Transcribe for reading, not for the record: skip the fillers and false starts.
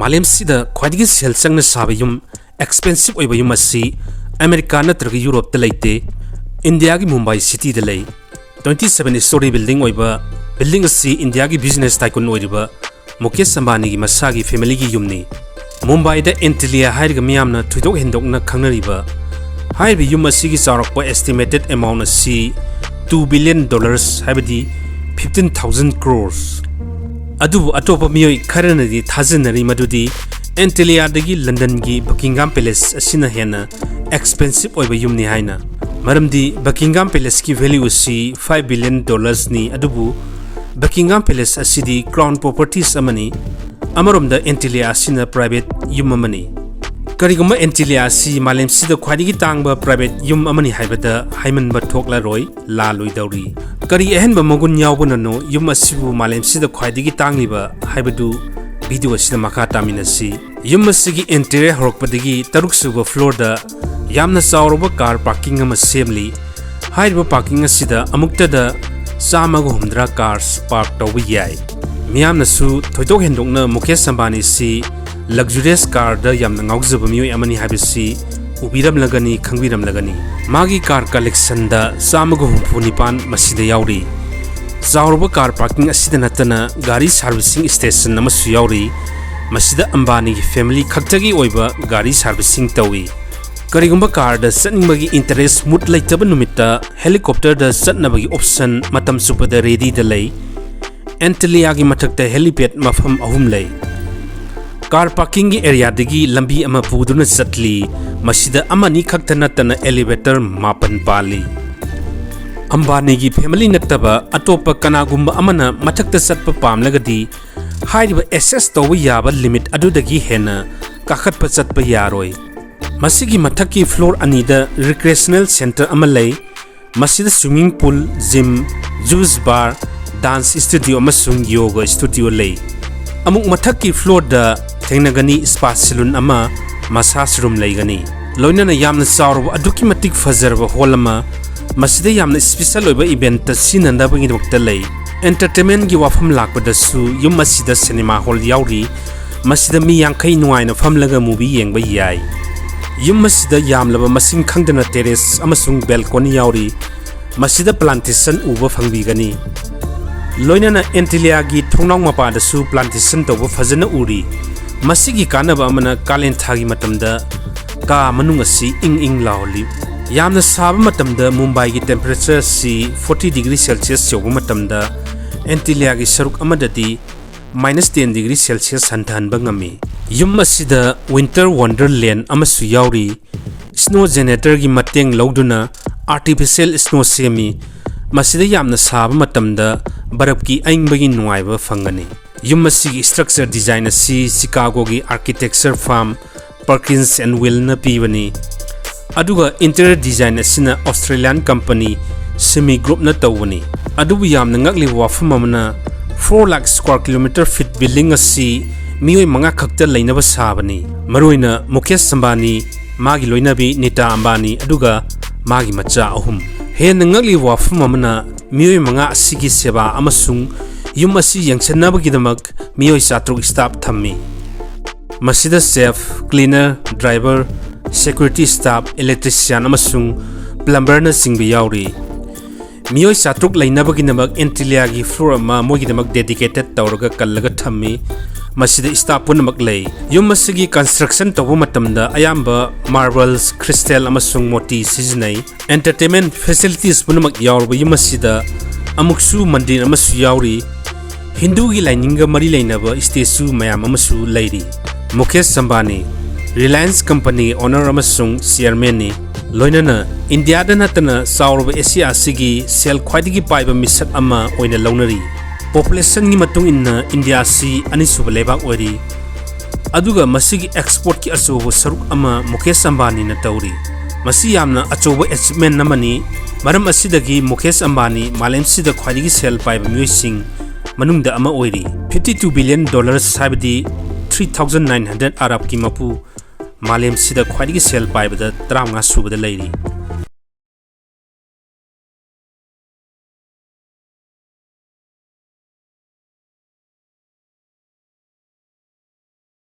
Malemda khwaidagi sel changna saba yum expensive oiba yum asi America natraga Europe da leite India gi Mumbai city da lei 27 story building oiba building asi India gi business tycoon oiriba Mukhesh Ambanigi masagi family gi yumni Mumbai da Antilia hairga miyamna thuidok hendokna khangnariba hairbi yum asi gi charakpa estimated amount asi $2 billion habadi 15,000 crores Adubu atopa miyoi kharanadi thajanari madudi Antilia dagi London gi Buckingham Palace asina hena expensive oiba yumni haina maramdi Buckingham Palace ki value asi $5 billion ni adubu Buckingham Palace asidi crown properties amani amaromda Antilia asina private yum amani kariguma Antilia asi Malemda khwaidagi tangba private yum amani haibada haimanba thokla roi la loi dauri kari ehenba magun yawbunano yum asibu Malemda khwaidagi tangliba haibadu video asina makha taminasi yum asigi interior horokpadagi taruk suba floor da yamna chawroba car parking ama semli haiba parking asida amukta da chamaga humdra cars park tawbi yai miyamna su thoidok hendokna Mukhesh Ambani si luxurious car da yamna ngaujaba miyoi amani habisi ubiram lagani khangbiram lagani magi car collection da chamaga humphunipan masida yauri chawroba car parking asida natana gari servicing station amasu yauri masida Ambani gi family khaktagi oiba gari servicing tawi karigumba car da satningbagi interest mut laitaba numita helicopter da satnabagi option matam supada ready da lei Antilia gi mathakta helipad mafam ahum lei car parking gi area dagi lambi ama puduna satli masida amani khakta natana elevator mapan pali Ambani gi family nattaba atopa kanagumba amana mathakta satpa pamlagadi hairiba access tawi yaba limit adudagi hena kakhatpa satpa yaroi masigi mathaki floor anida recreational center amalai masida swimming pool gym juice bar dance studio amasung yoga studio lei amuk mathaki floor da thengnagani spa salon ama massage room leigani loinana yamna chawrba aduki matik fajarba hall ama masida yamna special oiba event ta sinanda bangi dokta lei entertainment gi wafam lakpada su yum masida cinema hall yauri masida mi yankai nuaina famlaga movie yengba yai yum masida yamlaba masing khangdana terrace amasung balcony yauri masida plantation uba fangbigani loinana Antilia gi thongnong mapa da su plantation toba fajana uri masigi kanaba amana kalen thagi matamda ka manung asi ing lawli yamna saba matamda Mumbai gi temperature si 40 degree Celsius yoga matamda Antilia gi saruk amadati -10 degree Celsius hantanba ngami yum asida winter wonderland amasu yauri snow generator gi mateng lawduna artificial snow semi masida yamna saba matamda barab ki aingbagi nuaiba fangani yum asigi structure design asi Chicago gi architecture firm Perkins and Will na pibani aduga interior design asina Australian company Semi Group na tawani adubu yamna ngakli wafam amana 4 lakh square kilometer feet building asi miyoi manga khakta lainaba sabani maroina Mukhesh Ambani magi loinabi Nita Ambani aduga magi macha ahum he ngakli wafam amana miyoi manga asigi seba amasung yum asi yangchannabagidamak miyoi chatruk staff thammi masida chef cleaner driver security staff electrician amasung plumber na singbi yauri miyoi chatruk lainabagidamak Antilia gi floor ma mogidamak dedicated tawraga kallaga thammi masida staff punamak lei yum masigi construction tawu matamda ayamba marbles crystal amasung moti siznai entertainment facilities punamak yaurba yum masida amuksu mandir amasu yauri Hindu gi lininga mari lainaba statue mayam amasu leiri Mukhesh Ambani Reliance Company owner amasung chairman ni loinana India da natana chawrba Asia asigi sel khwaidagi paiba misak ama oina launari population gi matung inna India si anisuba lebak ori aduga masigi export ki achobo saruk ama Mukhesh Ambani na tauri masi yamna achobo achievement namani maram asidagi Mukhesh Ambani Malemda khwaidagi sel paiba miyosing manungda ama oiri $52 billion habadi 3,900 Arab ki mapu Malemda khwaidagi sel paibada 35 subada leiri